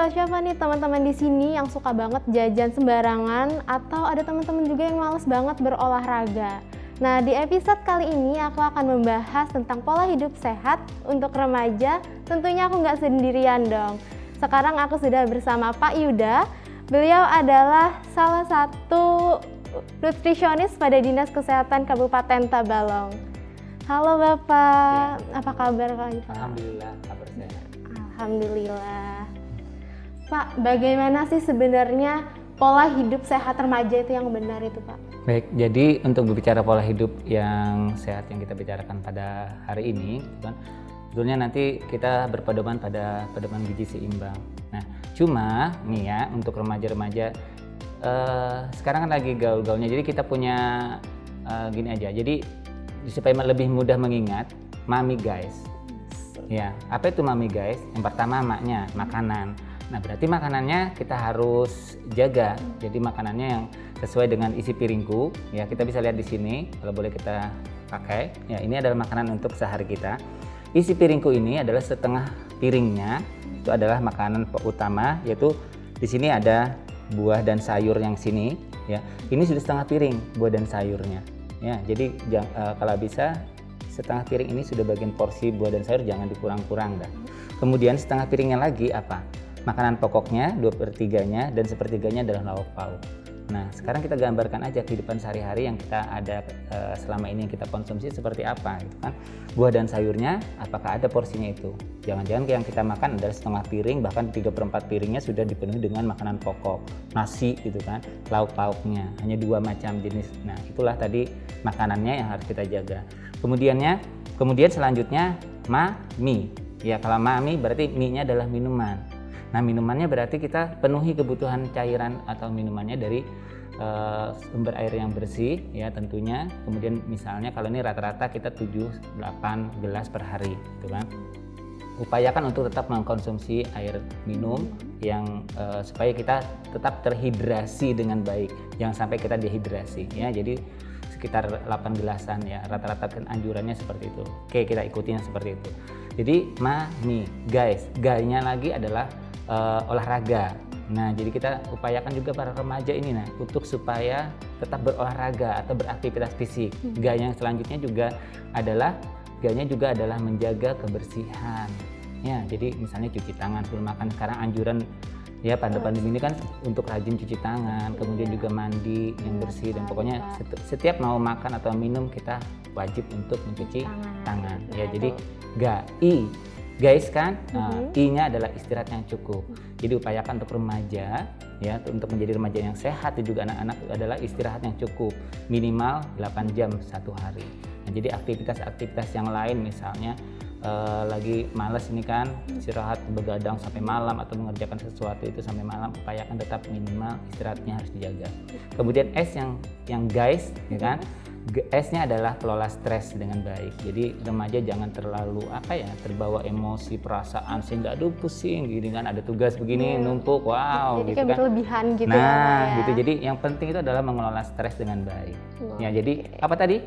kira-kira siapa nih teman-teman di sini yang suka banget jajan sembarangan atau ada teman-teman juga yang males banget berolahraga? Nah, di episode kali ini aku akan membahas tentang pola hidup sehat untuk remaja. Tentunya aku nggak sendirian dong. Sekarang aku sudah bersama Pak Yuda. Beliau adalah salah satu nutrisionis pada Dinas Kesehatan Kabupaten Tabalong. Halo Bapak, apa kabar Pak? Alhamdulillah, kabar sehat. Alhamdulillah. Pak, bagaimana sih sebenarnya pola hidup sehat remaja itu yang benar itu Pak? Baik, jadi untuk berbicara pola hidup yang sehat yang kita bicarakan pada hari ini, kan, sebetulnya nanti kita berpedoman pada pedoman gizi seimbang. Nah, cuma nih ya untuk remaja-remaja sekarang kan lagi gaul-gaulnya, jadi kita punya gini aja. Jadi supaya lebih mudah mengingat, mami guys. Ya, apa itu mami guys? Yang pertama maknya makanan. Nah, berarti makanannya kita harus jaga. Jadi makanannya yang sesuai dengan isi piringku. Ya, kita bisa lihat di sini. Kalau boleh kita pakai. Ya, ini adalah makanan untuk sehari kita. Isi piringku ini adalah setengah piringnya. Itu adalah makanan utama, yaitu di sini ada buah dan sayur yang sini. Ya, ini sudah setengah piring buah dan sayurnya. Ya, jadi kalau bisa setengah piring ini sudah bagian porsi buah dan sayur, jangan dikurang-kurang dah. Kemudian setengah piringnya lagi apa? Makanan pokoknya 2/3-nya dan 1/3-nya adalah lauk pauk. Nah, sekarang kita gambarkan aja kehidupan sehari-hari yang kita ada selama ini yang kita konsumsi seperti apa gitu kan. Buah dan sayurnya apakah ada porsinya itu? Jangan-jangan yang kita makan adalah setengah piring, bahkan 3/4 piringnya sudah dipenuhi dengan makanan pokok, nasi gitu kan, lauk pauknya hanya 2 macam jenis. Nah, itulah tadi makanannya yang harus kita jaga. Kemudian selanjutnya mie. Ya, kalau mie berarti mie-nya adalah minuman. Nah, minumannya berarti kita penuhi kebutuhan cairan atau minumannya dari sumber air yang bersih ya tentunya. Kemudian misalnya kalau ini rata-rata kita 7-8 gelas per hari gitu kan. Upayakan untuk tetap mengkonsumsi air minum yang supaya kita tetap terhidrasi dengan baik. Jangan sampai kita dehidrasi ya. Jadi sekitar 8 gelasan ya, rata-rata kan anjurannya seperti itu. Oke, kita ikutin seperti itu. Jadi mie guys, gayanya lagi adalah olahraga. Nah, jadi kita upayakan juga para remaja ini untuk supaya tetap berolahraga atau beraktivitas fisik. Gaya yang selanjutnya juga adalah menjaga kebersihan. Ya, jadi misalnya cuci tangan sebelum makan. Sekarang anjuran ya pada pandemi ini kan untuk rajin cuci tangan, kemudian juga mandi yang bersih, dan pokoknya setiap mau makan atau minum kita wajib untuk mencuci tangan. Ya, jadi guys kan, I-nya adalah istirahat yang cukup. Jadi upayakan untuk remaja ya, untuk menjadi remaja yang sehat dan juga anak-anak adalah istirahat yang cukup, minimal 8 jam satu hari. Nah, jadi aktivitas-aktivitas yang lain misalnya lagi malas ini kan, istirahat begadang sampai malam atau mengerjakan sesuatu itu sampai malam, upayakan tetap minimal istirahatnya harus dijaga. Kemudian S yang guys ya kan, S-nya adalah kelola stres dengan baik. Jadi remaja jangan terlalu terbawa emosi, perasaan sehingga aduh pusing gini kan, ada tugas begini numpuk, wow jadi gitu kan. Berlebihan gitu nah ya. gitu. Jadi yang penting itu adalah mengelola stres dengan baik. Ya, jadi apa tadi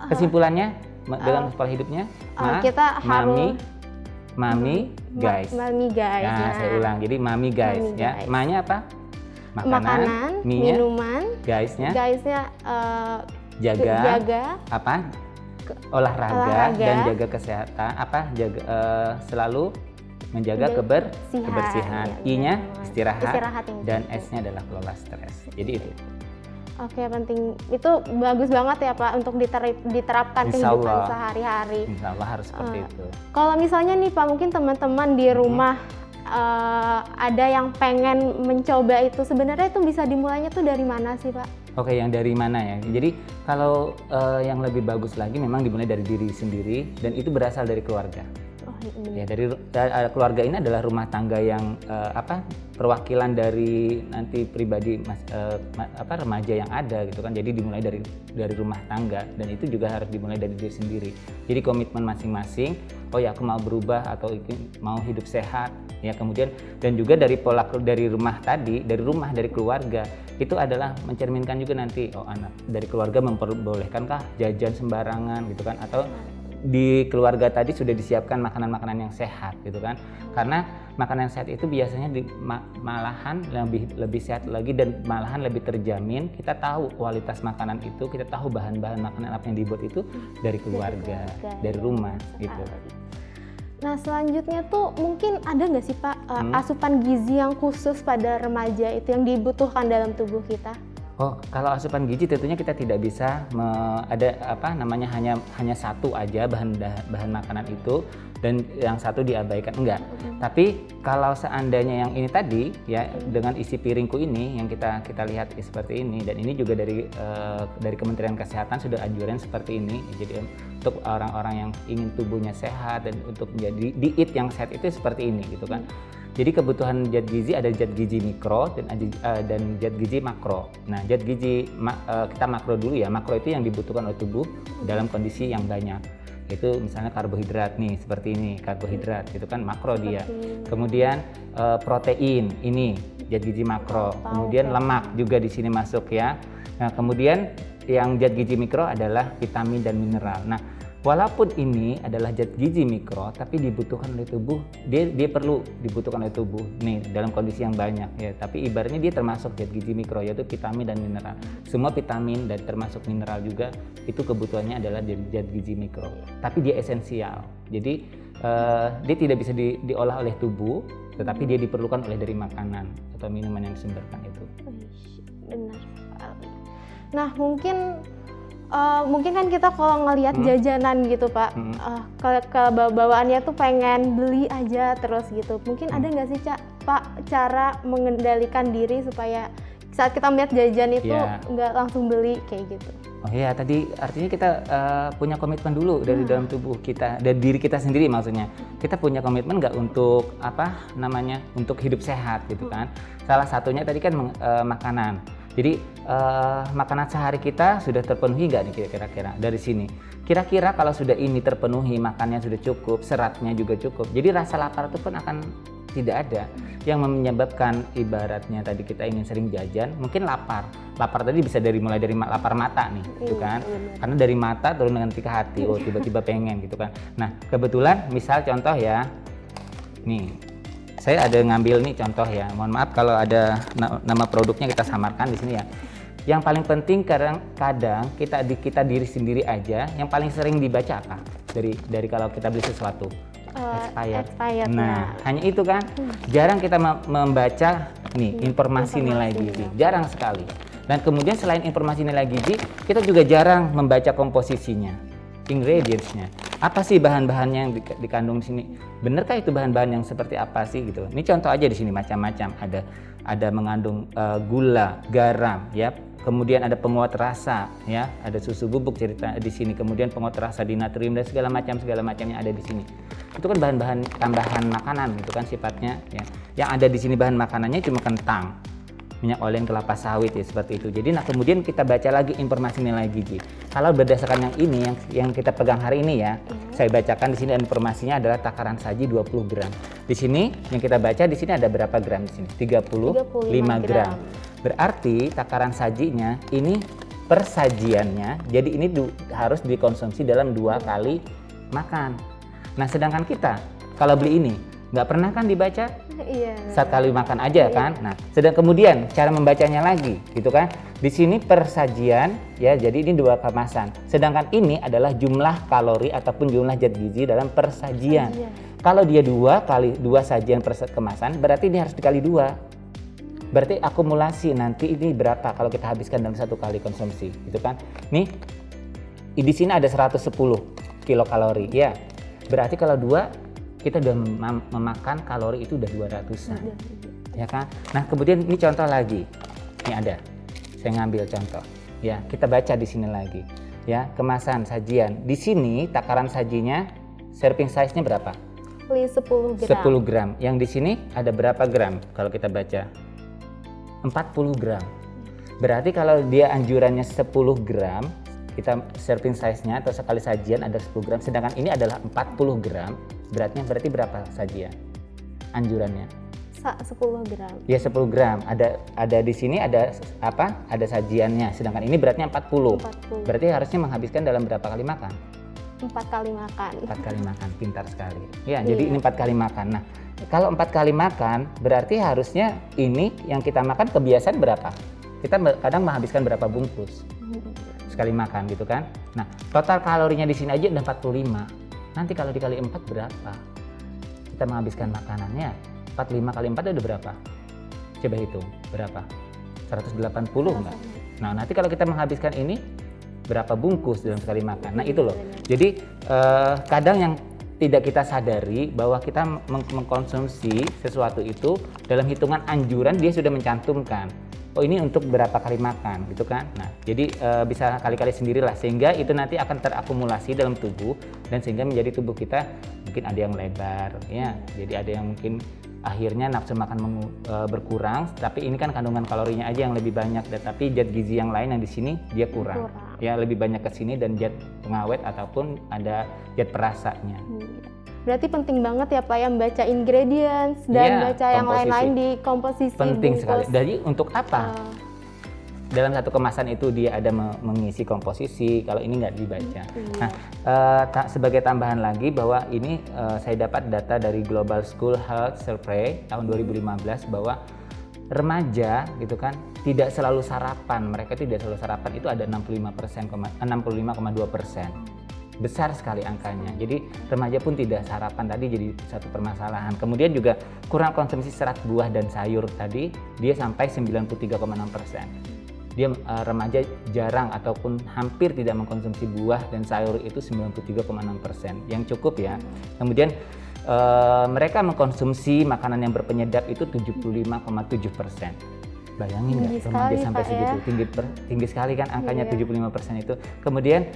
kesimpulannya dengan pola hidupnya? Kita harus mami guys. Mami guys. Nah, saya ulang. Jadi mami guys ya. Ma-nya apa? Makanan, mie-nya, minuman, guys-nya jaga apa? Olahraga dan jaga kesehatan, selalu menjaga kebersihan. I-nya istirahat dan S-nya adalah kelola stres. Jadi itu. Oke, penting. Itu bagus banget ya Pak untuk diterapkan kehidupan sehari-hari. Insya Allah harus seperti itu. Kalau misalnya nih Pak, mungkin teman-teman di rumah ada yang pengen mencoba itu, sebenarnya itu bisa dimulainya tuh dari mana sih Pak? Oke, yang dari mana ya? Jadi kalau yang lebih bagus lagi memang dimulai dari diri sendiri, dan itu berasal dari keluarga. Ya, dari keluarga ini adalah rumah tangga yang perwakilan dari nanti pribadi remaja yang ada gitu kan. Jadi dimulai dari rumah tangga, dan itu juga harus dimulai dari diri sendiri. Jadi komitmen masing-masing, oh ya aku mau berubah atau mau hidup sehat ya. Kemudian dan juga dari pola dari rumah tadi, dari keluarga itu adalah mencerminkan juga nanti, oh anak dari keluarga memperbolehkankah jajan sembarangan gitu kan, atau di keluarga tadi sudah disiapkan makanan-makanan yang sehat gitu kan. Karena makanan sehat itu biasanya malahan lebih sehat lagi dan malahan lebih terjamin. Kita tahu kualitas makanan itu, kita tahu bahan-bahan makanan apa yang dibuat itu dari keluarga, dari rumah gitu. Nah selanjutnya tuh mungkin ada nggak sih Pak asupan gizi yang khusus pada remaja itu yang dibutuhkan dalam tubuh kita? Oh, kalau asupan gizi tentunya kita tidak bisa ada hanya satu aja bahan makanan itu dan yang satu diabaikan, enggak. Tapi kalau seandainya yang ini tadi ya dengan isi piringku ini yang kita lihat seperti ini, dan ini juga dari Kementerian Kesehatan sudah anjuran seperti ini. Jadi untuk orang-orang yang ingin tubuhnya sehat dan untuk menjadi diet yang sehat itu seperti ini gitu kan. Jadi kebutuhan zat gizi ada zat gizi mikro dan zat gizi makro. Nah, zat gizi kita makro dulu ya. Makro itu yang dibutuhkan oleh tubuh dalam kondisi yang banyak. Itu misalnya karbohidrat nih, seperti ini, karbohidrat itu kan makro dia. Kemudian protein, ini zat gizi makro. Kemudian lemak juga di sini masuk ya. Nah, kemudian yang zat gizi mikro adalah vitamin dan mineral. Nah, walaupun ini adalah zat gizi mikro, tapi dibutuhkan oleh tubuh, dia perlu dibutuhkan oleh tubuh nih dalam kondisi yang banyak ya. Tapi ibaratnya dia termasuk zat gizi mikro, yaitu vitamin dan mineral. Semua vitamin dan termasuk mineral juga itu kebutuhannya adalah zat gizi mikro. Tapi dia esensial. Jadi dia tidak bisa diolah oleh tubuh, tetapi dia diperlukan dari makanan atau minuman yang disumberkan itu. Benar sekali. Nah mungkin kan kita kalau ngelihat jajanan gitu Pak, kebawaannya tuh pengen beli aja terus gitu. Mungkin ada nggak sih Pak cara mengendalikan diri supaya saat kita melihat jajan itu nggak langsung beli kayak gitu? Oh iya, tadi artinya kita punya komitmen dulu dari dalam tubuh kita, dari diri kita sendiri maksudnya. Kita punya komitmen nggak untuk untuk hidup sehat gitu kan. Salah satunya tadi kan makanan. Jadi makanan sehari kita sudah terpenuhi nggak nih kira-kira dari sini? Kira-kira kalau sudah ini terpenuhi, makannya sudah cukup, seratnya juga cukup. Jadi rasa lapar itu pun akan tidak ada. Yang menyebabkan ibaratnya tadi kita ingin sering jajan, mungkin lapar. Lapar tadi bisa mulai dari lapar mata nih, gitu kan? Karena dari mata turun dengan ke hati, oh tiba-tiba pengen gitu kan. Nah kebetulan misal contoh ya, nih. Saya ada ngambil nih contoh ya, mohon maaf kalau ada nama produknya kita samarkan di sini ya. Yang paling penting kadang kita diri sendiri aja, yang paling sering dibaca apa? Dari kalau kita beli sesuatu? Expired. Nah, hanya itu kan. Jarang kita membaca nih informasi nilai gizi, jarang sekali. Dan kemudian selain informasi nilai gizi, kita juga jarang membaca komposisinya, ingredients-nya. Apa sih bahan-bahannya yang dikandung di sini? Benarkah itu bahan-bahan yang seperti apa sih gitu? Ini contoh aja di sini macam-macam. Ada mengandung gula, garam, ya. Kemudian ada penguat rasa, ya. Ada susu bubuk cerita di sini. Kemudian penguat rasa di natrium dan segala macamnya ada di sini. Itu kan bahan-bahan tambahan makanan gitu kan sifatnya, ya. Yang ada di sini bahan makanannya cuma kentang, minyak oranye, kelapa sawit ya seperti itu. Jadi kemudian kita baca lagi informasi nilai gizi. Kalau berdasarkan yang ini yang kita pegang hari ini ya, saya bacakan di sini informasinya adalah takaran saji 20 gram. Di sini yang kita baca di sini ada berapa gram di sini? 35 gram. Berarti takaran sajinya ini per sajiannya. Jadi ini harus dikonsumsi dalam 2 kali makan. Nah, sedangkan kita kalau beli ini nggak pernah kan dibaca? Iya. 1 kali makan aja kan. Nah, sedang kemudian cara membacanya lagi, gitu kan? Di sini per sajian, ya. Jadi ini 2 kemasan. Sedangkan ini adalah jumlah kalori ataupun jumlah zat gizi dalam per sajian. Kalau dia 2 sajian per kemasan, berarti ini harus dikali 2. Berarti akumulasi nanti ini berapa kalau kita habiskan dalam 1 kali konsumsi, gitu kan? Nih, di sini ada 110 kilokalori, ya. Berarti kalau 2 kita udah memakan kalori itu udah 200-an, ya kan? Nah kemudian ini contoh lagi, ini ada, saya ngambil contoh, ya kita baca di sini lagi, ya kemasan sajian. Di sini takaran sajinya, serving size-nya berapa? 10 gram. 10 gram. Yang di sini ada berapa gram kalau kita baca? 40 gram. Berarti kalau dia anjurannya 10 gram, kita serving size-nya atau sekali sajian ada 10 gram, sedangkan ini adalah 40 gram. Berarti berapa sajian anjurannya? 10 gram. Ya 10 gram. Ada di sini ada apa? Ada sajiannya. Sedangkan ini beratnya 40. Berarti harusnya menghabiskan dalam berapa kali makan? 4 kali makan. 4 kali makan. Pintar sekali. Ya, jadi ini 4 kali makan. Nah, kalau 4 kali makan berarti harusnya ini yang kita makan kebiasaan berapa? Kita kadang menghabiskan berapa bungkus sekali makan gitu kan. Nah, total kalorinya di sini aja udah 45. Nanti kalau dikali 4 berapa? Kita menghabiskan makanannya 45 kali 4 udah berapa? Coba hitung, berapa? 180 enggak? Nah, nanti kalau kita menghabiskan ini berapa bungkus dalam sekali makan? Nah, itu loh. Jadi kadang yang tidak kita sadari bahwa kita mengkonsumsi sesuatu itu dalam hitungan anjuran dia sudah mencantumkan. Oh, ini untuk berapa kali makan gitu kan. Nah, jadi bisa kali-kali sendirilah sehingga itu nanti akan terakumulasi dalam tubuh dan sehingga menjadi tubuh kita mungkin ada yang lebar ya. Jadi ada yang mungkin akhirnya nafsu makan berkurang, tapi ini kan kandungan kalorinya aja yang lebih banyak, tapi zat gizi yang lain yang di sini dia kurang. Ya lebih banyak ke sini dan zat pengawet ataupun ada zat perasanya. Berarti penting banget ya Pak ya membaca ingredients dan baca yang lain-lain di komposisi penting bungkus. Sekali. Jadi untuk apa? Dalam satu kemasan itu dia ada mengisi komposisi, kalau ini nggak dibaca. Nah, sebagai tambahan lagi bahwa ini saya dapat data dari Global School Health Survey tahun 2015 bahwa remaja gitu kan tidak selalu sarapan, mereka tidak selalu sarapan itu ada 65,2%. Besar sekali angkanya. Jadi remaja pun tidak sarapan tadi jadi satu permasalahan. Kemudian juga kurang konsumsi serat buah dan sayur tadi dia sampai 93,6%. Dia remaja jarang ataupun hampir tidak mengkonsumsi buah dan sayur itu 93,6%. Yang cukup ya. Kemudian mereka mengkonsumsi makanan yang berpenyedap itu 75,7%. Bayangin nggak remaja sampai segitu ya? tinggi sekali kan angkanya. 75% itu. Kemudian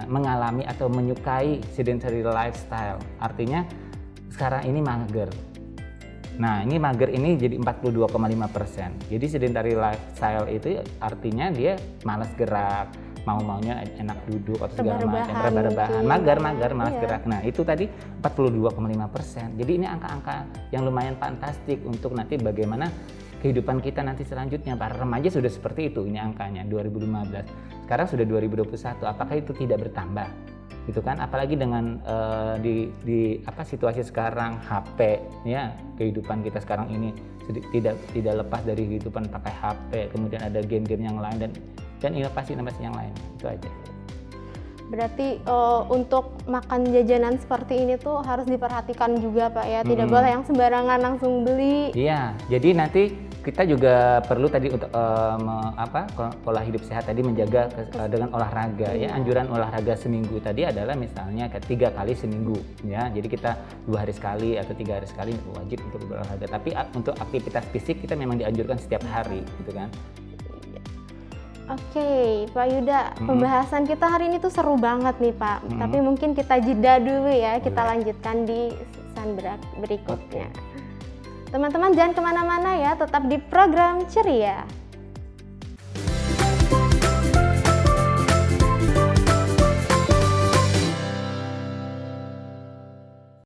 mengalami atau menyukai sedentary lifestyle. Artinya sekarang ini mager. Nah, ini mager ini jadi 42,5%. Jadi sedentary lifestyle itu artinya dia malas gerak, mau-maunya enak duduk atau segala macam, rebah-rebahan, mager, malas gerak. Nah, itu tadi 42,5%. Jadi ini angka-angka yang lumayan fantastik untuk nanti bagaimana kehidupan kita nanti selanjutnya. Para remaja sudah seperti itu, ini angkanya 2015. Sekarang sudah 2021. Apakah itu tidak bertambah? Gitu kan, apalagi dengan situasi sekarang HP ya, kehidupan kita sekarang ini tidak lepas dari kehidupan pakai HP, kemudian ada game-game yang lain dan inovasi yang lain. Itu aja. Berarti untuk makan jajanan seperti ini tuh harus diperhatikan juga Pak ya, tidak boleh yang sembarangan langsung beli. Iya, jadi nanti kita juga perlu tadi untuk pola hidup sehat tadi menjaga dengan olahraga ya. Anjuran olahraga seminggu tadi adalah misalnya 3 kali seminggu ya. Jadi kita 2 hari sekali atau 3 hari sekali wajib untuk berolahraga. Tapi untuk aktivitas fisik kita memang dianjurkan setiap hari gitu kan. Oke, Pak Yuda, pembahasan kita hari ini tuh seru banget nih Pak. Tapi mungkin kita jeda dulu ya, kita lanjutkan di season berikutnya. Teman-teman jangan kemana-mana ya, tetap di program Ceria.